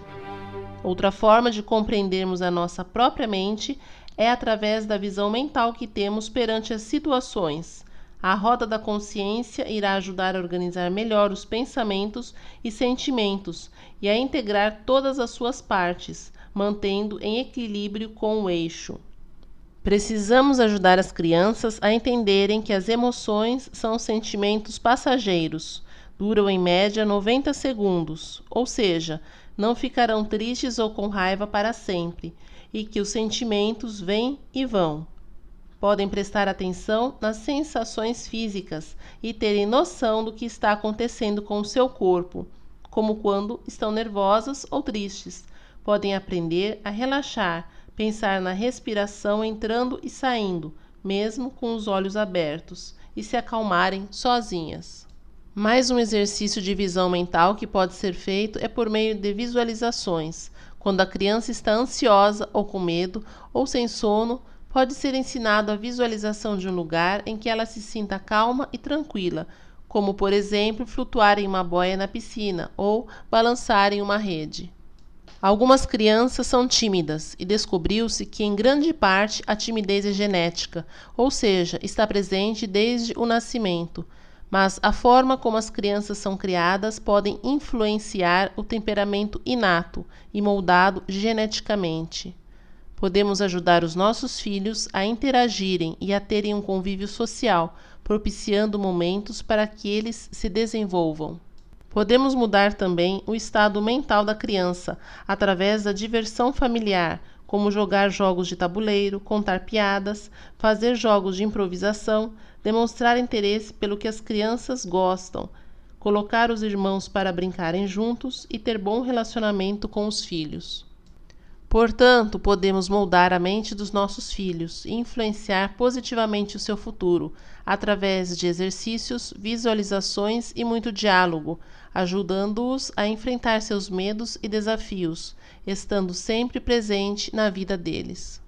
Outra forma de compreendermos a nossa própria mente é através da visão mental que temos perante as situações. A roda da consciência irá ajudar a organizar melhor os pensamentos e sentimentos e a integrar todas as suas partes, mantendo em equilíbrio com o eixo. Precisamos ajudar as crianças a entenderem que as emoções são sentimentos passageiros, duram em média 90 segundos, ou seja, não ficarão tristes ou com raiva para sempre, e que os sentimentos vêm e vão. Podem prestar atenção nas sensações físicas e terem noção do que está acontecendo com o seu corpo, como quando estão nervosas ou tristes. Podem aprender a relaxar, pensar na respiração entrando e saindo, mesmo com os olhos abertos, e se acalmarem sozinhas. Mais um exercício de visão mental que pode ser feito é por meio de visualizações. Quando a criança está ansiosa ou com medo ou sem sono, pode ser ensinado a visualização de um lugar em que ela se sinta calma e tranquila, como, por exemplo, flutuar em uma boia na piscina ou balançar em uma rede. Algumas crianças são tímidas e descobriu-se que, em grande parte, a timidez é genética, ou seja, está presente desde o nascimento. Mas a forma como as crianças são criadas podem influenciar o temperamento inato e moldado geneticamente. Podemos ajudar os nossos filhos a interagirem e a terem um convívio social, propiciando momentos para que eles se desenvolvam. Podemos mudar também o estado mental da criança através da diversão familiar, como jogar jogos de tabuleiro, contar piadas, fazer jogos de improvisação, demonstrar interesse pelo que as crianças gostam, colocar os irmãos para brincarem juntos e ter bom relacionamento com os filhos. Portanto, podemos moldar a mente dos nossos filhos e influenciar positivamente o seu futuro, através de exercícios, visualizações e muito diálogo, ajudando-os a enfrentar seus medos e desafios, estando sempre presente na vida deles.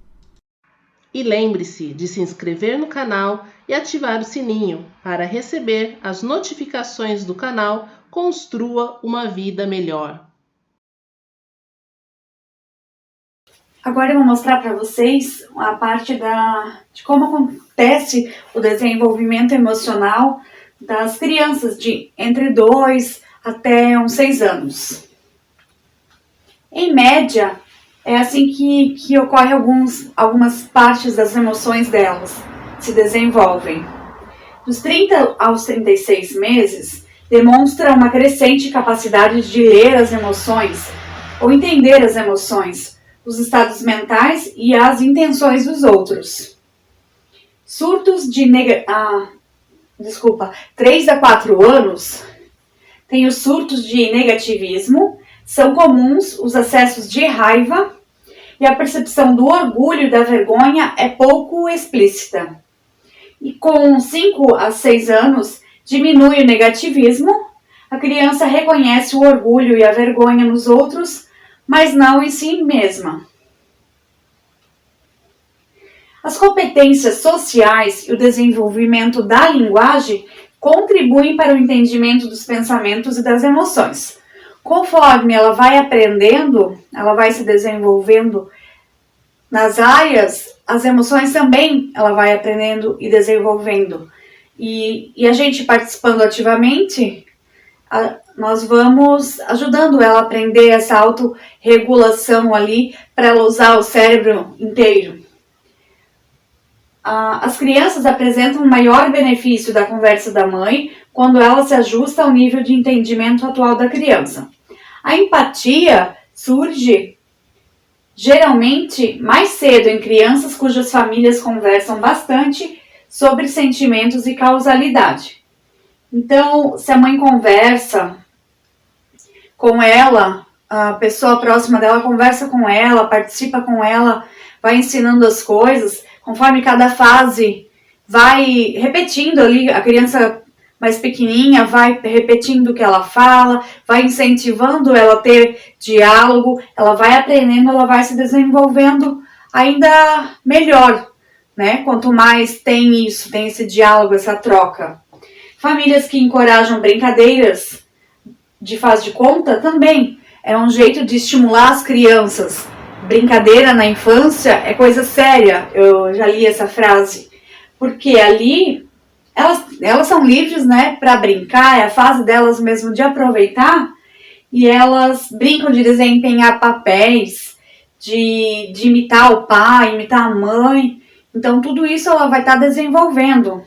E lembre-se de se inscrever no canal e ativar o sininho para receber as notificações do canal Construa uma Vida Melhor. Agora eu vou mostrar para vocês a parte de como acontece o desenvolvimento emocional das crianças de entre 2 até uns 6 anos. Em média, é assim que ocorre algumas partes das emoções delas se desenvolvem. Dos 30 aos 36 meses, demonstra uma crescente capacidade de ler as emoções ou entender as emoções, os estados mentais e as intenções dos outros. Surtos de 3 a 4 anos, tem os surtos de negativismo, são comuns os acessos de raiva e a percepção do orgulho e da vergonha é pouco explícita. E com 5 a 6 anos, diminui o negativismo, a criança reconhece o orgulho e a vergonha nos outros, mas não em si mesma. As competências sociais e o desenvolvimento da linguagem contribuem para o entendimento dos pensamentos e das emoções. Conforme ela vai aprendendo, ela vai se desenvolvendo nas áreas, as emoções também ela vai aprendendo e desenvolvendo. E a gente participando ativamente, nós vamos ajudando ela a aprender essa autorregulação ali para ela usar o cérebro inteiro. As crianças apresentam um maior benefício da conversa da mãe quando ela se ajusta ao nível de entendimento atual da criança. A empatia surge geralmente mais cedo em crianças cujas famílias conversam bastante sobre sentimentos e causalidade. Então, se a mãe conversa com ela, a pessoa próxima dela conversa com ela, participa com ela, vai ensinando as coisas, conforme cada fase vai repetindo ali, a criança mais pequenininha vai repetindo o que ela fala, vai incentivando ela a ter diálogo, ela vai aprendendo, ela vai se desenvolvendo ainda melhor, né? Quanto mais tem isso, tem esse diálogo, essa troca. Famílias que encorajam brincadeiras de faz de conta também é um jeito de estimular as crianças. Brincadeira na infância é coisa séria, eu já li essa frase, porque ali elas são livres, né, para brincar, é a fase delas mesmo de aproveitar, e elas brincam de desempenhar papéis, de imitar o pai, imitar a mãe, então tudo isso ela vai estar desenvolvendo.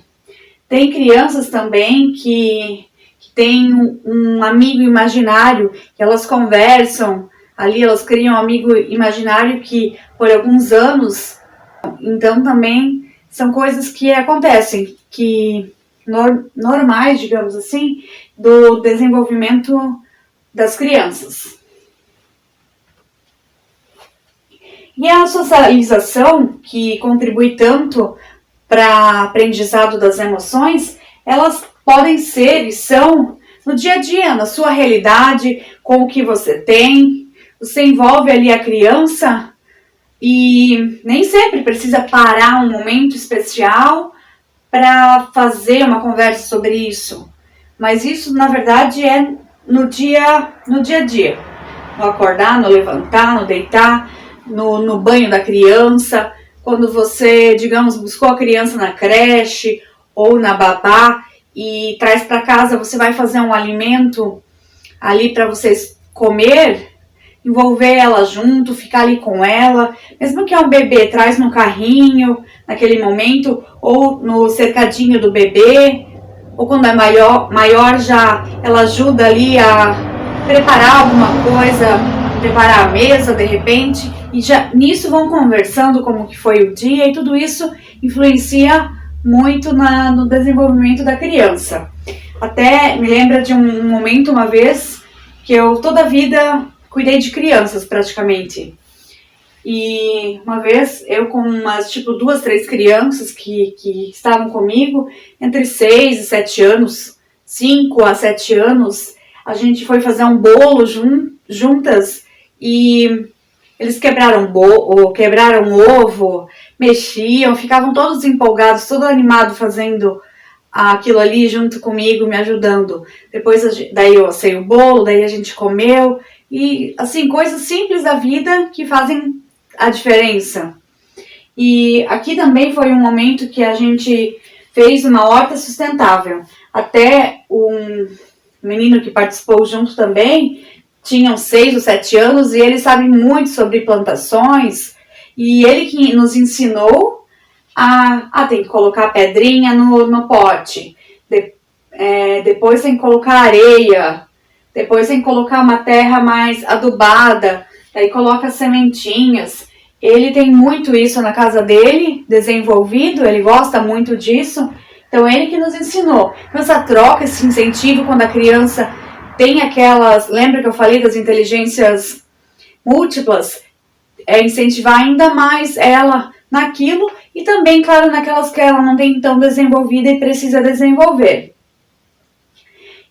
Tem crianças também que têm um amigo imaginário, que elas conversam, ali elas criam um amigo imaginário que por alguns anos, então também são coisas que acontecem, que normais, digamos assim, do desenvolvimento das crianças. E a socialização, que contribui tanto para o aprendizado das emoções, elas podem ser e são no dia a dia, na sua realidade, com o que você tem. Você envolve ali a criança e nem sempre precisa parar um momento especial para fazer uma conversa sobre isso. Mas isso, na verdade, é no dia a dia. No acordar, no levantar, no deitar, no banho da criança. Quando você, digamos, buscou a criança na creche ou na babá e traz para casa, você vai fazer um alimento ali para vocês comer, envolver ela junto, ficar ali com ela, mesmo que é um bebê, traz no carrinho, naquele momento, ou no cercadinho do bebê, ou quando é maior já ela ajuda ali a preparar alguma coisa, preparar a mesa de repente, e já nisso vão conversando como que foi o dia, e tudo isso influencia muito no desenvolvimento da criança. Até me lembra de um momento, uma vez, que eu toda a vida cuidei de crianças praticamente. E uma vez eu com umas 2, 3 crianças que estavam comigo, entre 6 e 7 anos, 5 a 7 anos, a gente foi fazer um bolo juntas e eles quebraram ovo, mexiam, ficavam todos empolgados, todo animado fazendo aquilo ali junto comigo, me ajudando. Depois daí eu assei o bolo, daí a gente comeu e assim, coisas simples da vida que fazem a diferença. E aqui também foi um momento que a gente fez uma horta sustentável. Até um menino que participou junto também, tinham 6 ou 7 anos e ele sabe muito sobre plantações e ele que nos ensinou tem que colocar pedrinha no pote, depois tem que colocar areia, depois tem que colocar uma terra mais adubada, daí coloca sementinhas. Ele tem muito isso na casa dele, desenvolvido, ele gosta muito disso, então ele que nos ensinou. Então essa troca, esse incentivo quando a criança tem aquelas, lembra que eu falei das inteligências múltiplas? Incentivar ainda mais ela naquilo e também, claro, naquelas que ela não tem tão desenvolvida e precisa desenvolver.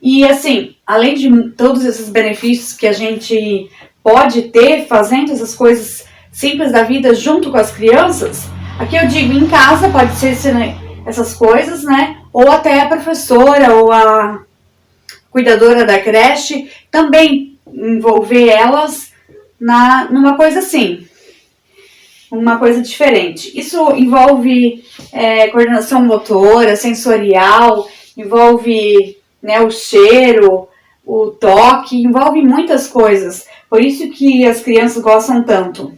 E assim, além de todos esses benefícios que a gente pode ter fazendo essas coisas simples da vida junto com as crianças, aqui eu digo em casa, pode ser essas coisas, né? Ou até a professora ou a cuidadora da creche, também envolver elas numa coisa assim, uma coisa diferente. Isso envolve coordenação motora, sensorial, envolve o cheiro, o toque, envolve muitas coisas. Por isso que as crianças gostam tanto.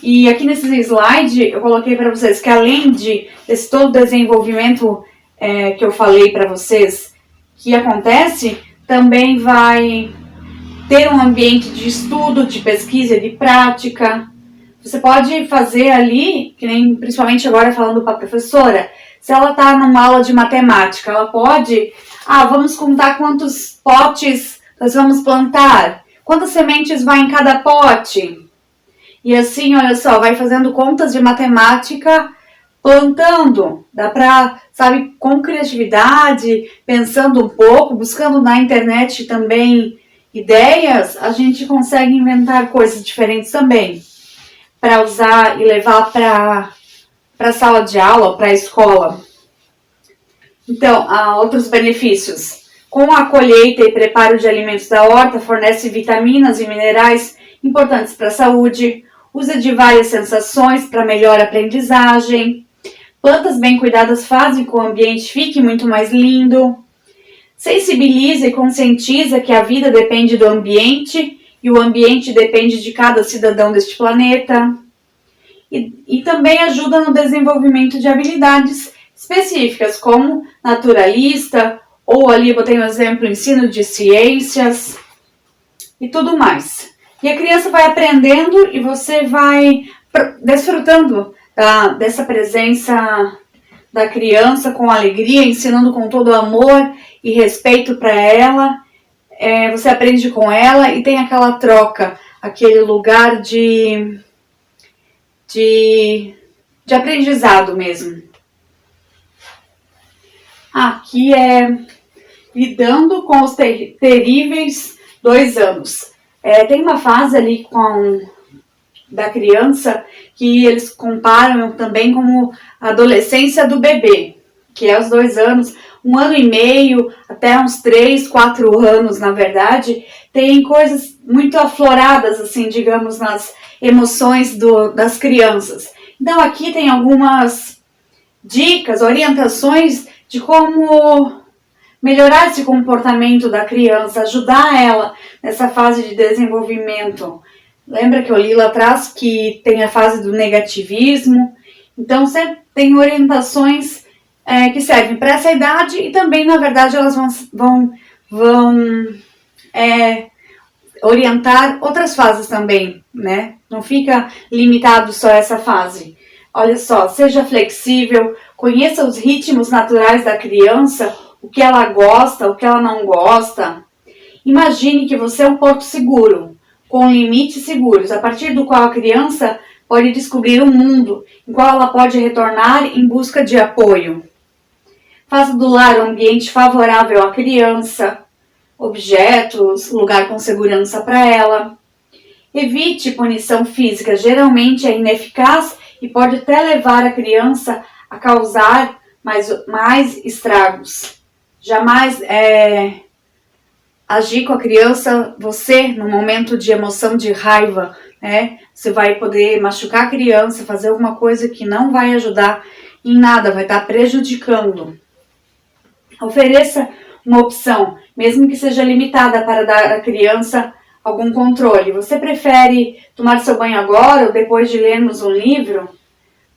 E aqui nesse slide eu coloquei para vocês que além desse todo desenvolvimento que eu falei para vocês, que acontece, também vai ter um ambiente de estudo, de pesquisa, de prática. Você pode fazer ali, que nem principalmente agora falando para a professora, se ela está numa aula de matemática, ela pode, vamos contar quantos potes nós vamos plantar, quantas sementes vai em cada pote. E assim, olha só, vai fazendo contas de matemática plantando. Dá para, sabe, com criatividade, pensando um pouco, buscando na internet também ideias, a gente consegue inventar coisas diferentes também para usar e levar para a sala de aula, para a escola. Então, há outros benefícios. Com a colheita e preparo de alimentos da horta, fornece vitaminas e minerais importantes para a saúde, usa de várias sensações para melhor aprendizagem. Plantas bem cuidadas fazem com que o ambiente fique muito mais lindo. Sensibiliza e conscientiza que a vida depende do ambiente e o ambiente depende de cada cidadão deste planeta. E também ajuda no desenvolvimento de habilidades específicas, como naturalista, ou ali eu botei um exemplo, ensino de ciências e tudo mais. E a criança vai aprendendo e você vai desfrutando dessa presença da criança com alegria, ensinando com todo amor e respeito para ela. Você aprende com ela e tem aquela troca, aquele lugar de aprendizado mesmo. Aqui é lidando com os terríveis 2 anos. Tem uma fase ali da criança que eles comparam também como a adolescência do bebê, que é os 2 anos, 1 ano e meio, até uns 3, 4 anos, na verdade, tem coisas muito afloradas, assim, digamos, nas emoções das crianças. Então aqui tem algumas dicas, orientações de como melhorar esse comportamento da criança, ajudar ela nessa fase de desenvolvimento. Lembra que eu li lá atrás que tem a fase do negativismo? Então, sempre tem orientações que servem para essa idade e também, na verdade, elas vão orientar outras fases também, né? Não fica limitado só a essa fase. Olha só, seja flexível, conheça os ritmos naturais da criança, o que ela gosta, o que ela não gosta. Imagine que você é um porto seguro, com limites seguros, a partir do qual a criança pode descobrir um mundo em qual ela pode retornar em busca de apoio. Faça do lar um ambiente favorável à criança, objetos, lugar com segurança para ela. Evite punição física, geralmente é ineficaz e pode até levar a criança a causar mais estragos. Jamais agir com a criança, você, no momento de emoção, de raiva, né? Você vai poder machucar a criança, fazer alguma coisa que não vai ajudar em nada, vai estar prejudicando. Ofereça uma opção, mesmo que seja limitada, para dar à criança algum controle. Você prefere tomar seu banho agora ou depois de lermos um livro?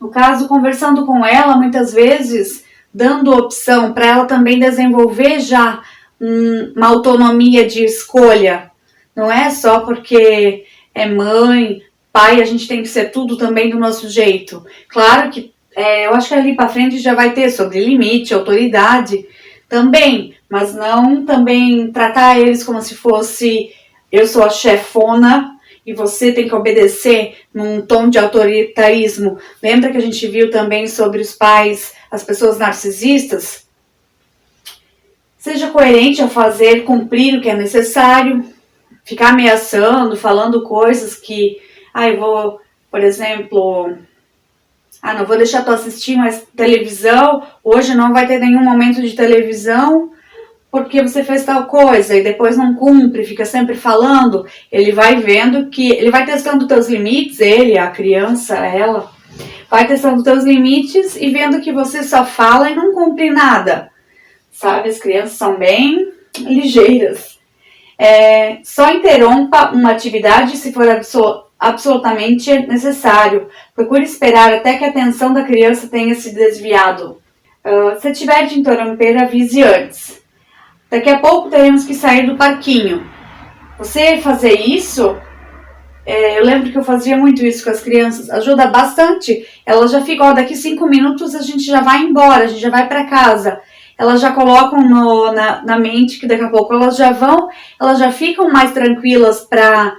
No caso, conversando com ela, muitas vezes, dando opção para ela também desenvolver já uma autonomia de escolha. Não é só porque é mãe, pai, a gente tem que ser tudo também do nosso jeito. Claro que eu acho que ali para frente já vai ter sobre limite, autoridade também, mas não também tratar eles como se fosse eu sou a chefona e você tem que obedecer num tom de autoritarismo. Lembra que a gente viu também sobre os pais, as pessoas narcisistas? Seja coerente ao fazer, cumprir o que é necessário, ficar ameaçando, falando coisas que, eu vou, por exemplo, não vou deixar tu assistir mais televisão, hoje não vai ter nenhum momento de televisão, porque você fez tal coisa e depois não cumpre, fica sempre falando. Ele vai vendo que, ele vai testando teus limites, ele, a criança, ela, vai testando teus limites e vendo que você só fala e não cumpre nada. Sabe, as crianças são bem ligeiras. Só interrompa uma atividade se for absolutamente necessário. Procure esperar até que a atenção da criança tenha se desviado. Se tiver de interromper, avise antes. Daqui a pouco teremos que sair do parquinho. Você fazer isso, eu lembro que eu fazia muito isso com as crianças, ajuda bastante. Elas já ficam, daqui 5 minutos a gente já vai embora, a gente já vai para casa. Elas já colocam na mente que daqui a pouco elas já ficam mais tranquilas para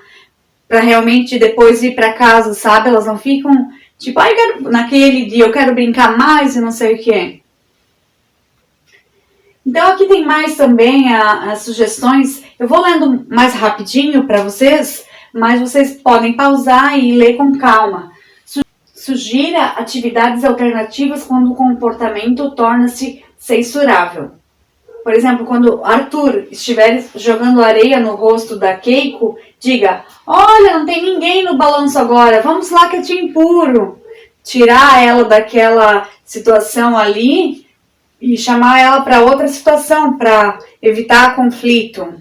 realmente depois ir para casa, sabe? Elas não ficam tipo, naquele dia eu quero brincar mais e não sei o que. Então aqui tem mais também as sugestões. Eu vou lendo mais rapidinho para vocês, mas vocês podem pausar e ler com calma. Sugira atividades alternativas quando o comportamento torna-se censurável. Por exemplo, quando Arthur estiver jogando areia no rosto da Keiko, diga: olha, não tem ninguém no balanço agora, vamos lá que eu te empurro. Tirar ela daquela situação ali e chamar ela para outra situação, para evitar conflito.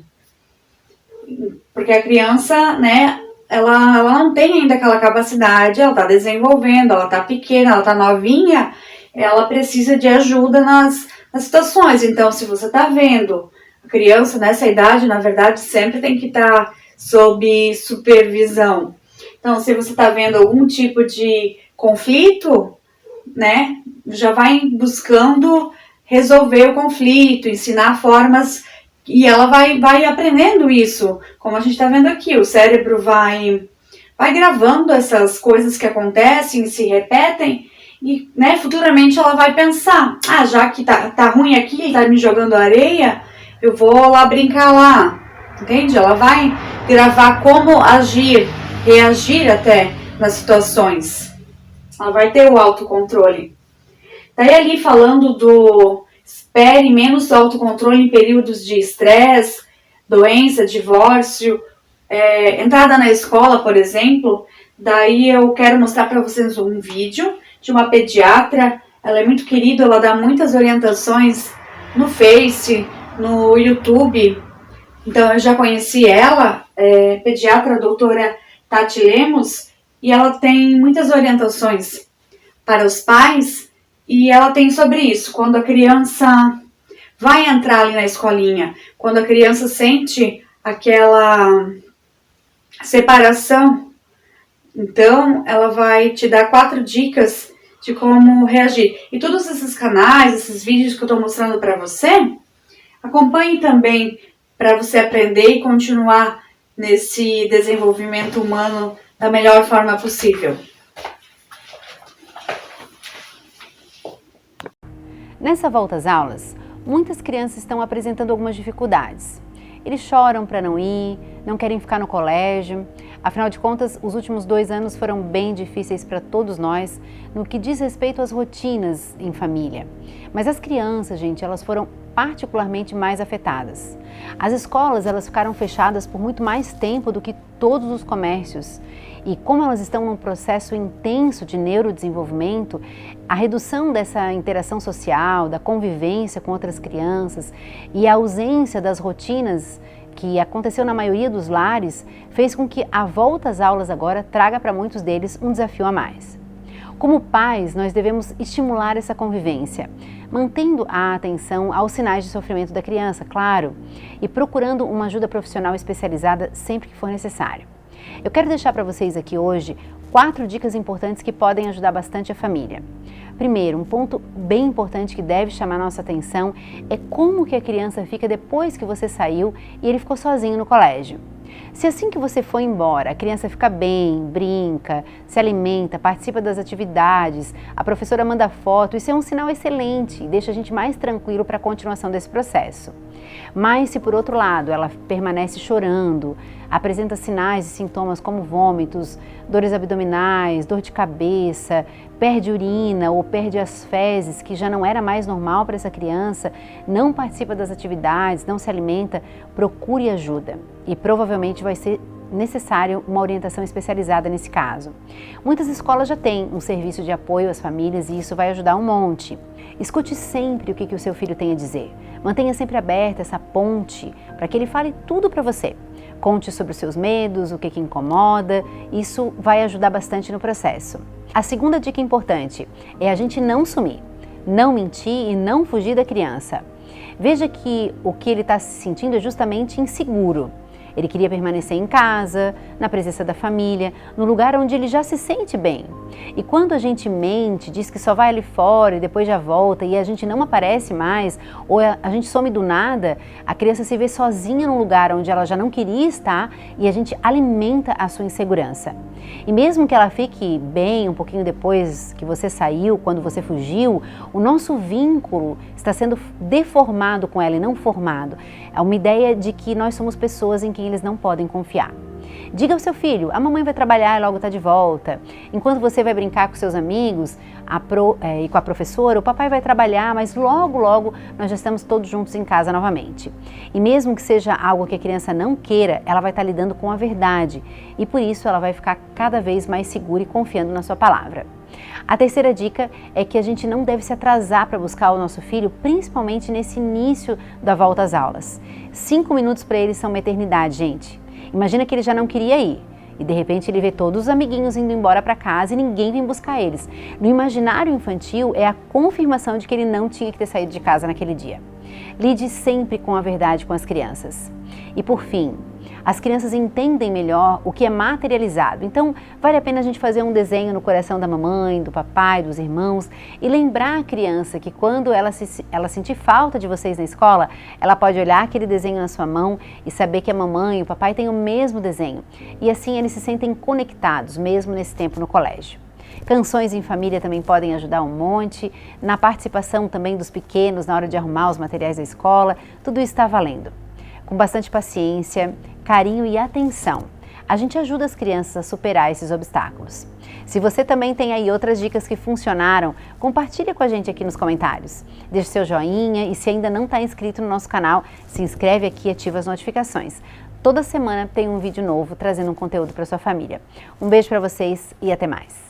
Porque a criança, né, ela não tem ainda aquela capacidade, ela está desenvolvendo, ela está pequena, ela está novinha, ela precisa de ajuda nas situações. Então, se você está vendo a criança nessa idade, na verdade, sempre tem que estar sob supervisão. Então, se você está vendo algum tipo de conflito, né, já vai buscando resolver o conflito, ensinar formas, e ela vai aprendendo isso. Como a gente está vendo aqui, o cérebro vai gravando essas coisas que acontecem, se repetem, e, né, futuramente ela vai pensar: já que tá ruim aqui, ele tá me jogando areia, eu vou lá brincar lá. Entende? Ela vai gravar como agir, reagir até nas situações. Ela vai ter o autocontrole. Daí ali falando do espere menos autocontrole em períodos de estresse, doença, divórcio, entrada na escola, por exemplo. Daí eu quero mostrar para vocês um vídeo de uma pediatra. Ela é muito querida, ela dá muitas orientações no Face, no YouTube. Então eu já conheci ela, pediatra, a doutora Tati Lemos, e ela tem muitas orientações para os pais, e ela tem sobre isso, quando a criança vai entrar ali na escolinha, quando a criança sente aquela separação, então ela vai te dar 4 dicas de como reagir. E todos esses canais, esses vídeos que eu estou mostrando para você, Acompanhe também para você aprender e continuar nesse desenvolvimento humano da melhor forma possível. Nessa volta às aulas, muitas crianças estão apresentando algumas dificuldades. Eles choram para não ir, não querem ficar no colégio. Afinal de contas, os últimos 2 anos foram bem difíceis para todos nós no que diz respeito às rotinas em família. Mas as crianças, gente, elas foram particularmente mais afetadas. As escolas, elas ficaram fechadas por muito mais tempo do que todos os comércios. E como elas estão num processo intenso de neurodesenvolvimento, a redução dessa interação social, da convivência com outras crianças e a ausência das rotinas que aconteceu na maioria dos lares fez com que a volta às aulas agora traga para muitos deles um desafio a mais. Como pais, nós devemos estimular essa convivência, mantendo a atenção aos sinais de sofrimento da criança, claro, e procurando uma ajuda profissional especializada sempre que for necessário. Eu quero deixar para vocês aqui hoje 4 dicas importantes que podem ajudar bastante a família. Primeiro, um ponto bem importante que deve chamar nossa atenção é como que a criança fica depois que você saiu e ele ficou sozinho no colégio. Se assim que você foi embora, a criança fica bem, brinca, se alimenta, participa das atividades, a professora manda foto, isso é um sinal excelente e deixa a gente mais tranquilo para a continuação desse processo. Mas se por outro lado ela permanece chorando, apresenta sinais e sintomas como vômitos, dores abdominais, dor de cabeça, perde urina ou perde as fezes, que já não era mais normal para essa criança, não participa das atividades, não se alimenta, procure ajuda. E provavelmente vai ser necessário uma orientação especializada nesse caso. Muitas escolas já têm um serviço de apoio às famílias e isso vai ajudar um monte. Escute sempre o que o seu filho tem a dizer. Mantenha sempre aberta essa ponte para que ele fale tudo para você. Conte sobre os seus medos, o que incomoda, isso vai ajudar bastante no processo. A segunda dica importante é a gente não sumir, não mentir e não fugir da criança. Veja que o que ele está se sentindo é justamente inseguro. Ele queria permanecer em casa, na presença da família, no lugar onde ele já se sente bem. E quando a gente mente, diz que só vai ali fora e depois já volta e a gente não aparece mais, ou a gente some do nada, a criança se vê sozinha num lugar onde ela já não queria estar e a gente alimenta a sua insegurança. E mesmo que ela fique bem um pouquinho depois que você saiu, quando você fugiu, o nosso vínculo está sendo deformado com ela e não formado. É uma ideia de que nós somos pessoas em quem eles não podem confiar. Diga ao seu filho, a mamãe vai trabalhar e logo está de volta. Enquanto você vai brincar com seus amigos e com a professora, o papai vai trabalhar, mas logo nós já estamos todos juntos em casa novamente. E mesmo que seja algo que a criança não queira, ela vai estar lidando com a verdade e por isso ela vai ficar cada vez mais segura e confiando na sua palavra. A terceira dica é que a gente não deve se atrasar para buscar o nosso filho, principalmente nesse início da volta às aulas. 5 minutos para ele são uma eternidade, gente. Imagina que ele já não queria ir e de repente ele vê todos os amiguinhos indo embora para casa e ninguém vem buscar eles. No imaginário infantil é a confirmação de que ele não tinha que ter saído de casa naquele dia. Lide sempre com a verdade com as crianças. E por fim, as crianças entendem melhor o que é materializado. Então, vale a pena a gente fazer um desenho no coração da mamãe, do papai, dos irmãos e lembrar a criança que quando ela sentir falta de vocês na escola, ela pode olhar aquele desenho na sua mão e saber que a mamãe e o papai têm o mesmo desenho. E assim eles se sentem conectados, mesmo nesse tempo no colégio. Canções em família também podem ajudar um monte, na participação também dos pequenos na hora de arrumar os materiais da escola, tudo isso está valendo. Com bastante paciência, carinho e atenção, a gente ajuda as crianças a superar esses obstáculos. Se você também tem aí outras dicas que funcionaram, compartilha com a gente aqui nos comentários. Deixe seu joinha e se ainda não está inscrito no nosso canal, se inscreve aqui e ativa as notificações. Toda semana tem um vídeo novo trazendo um conteúdo para sua família. Um beijo para vocês e até mais.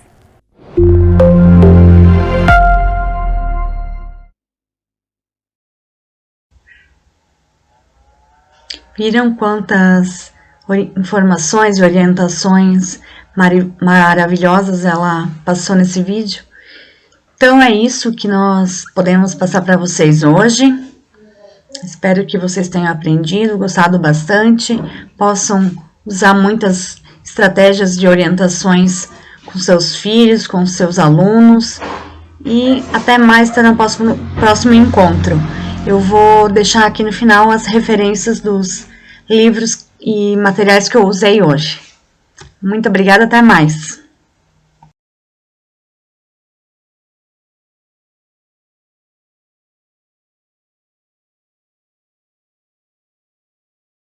Viram quantas informações e orientações maravilhosas ela passou nesse vídeo? Então é isso que nós podemos passar para vocês hoje. Espero que vocês tenham aprendido, gostado bastante, possam usar muitas estratégias de orientações com seus filhos, com seus alunos e até mais no próximo encontro. Eu vou deixar aqui no final as referências dos livros e materiais que eu usei hoje. Muito obrigada, até mais!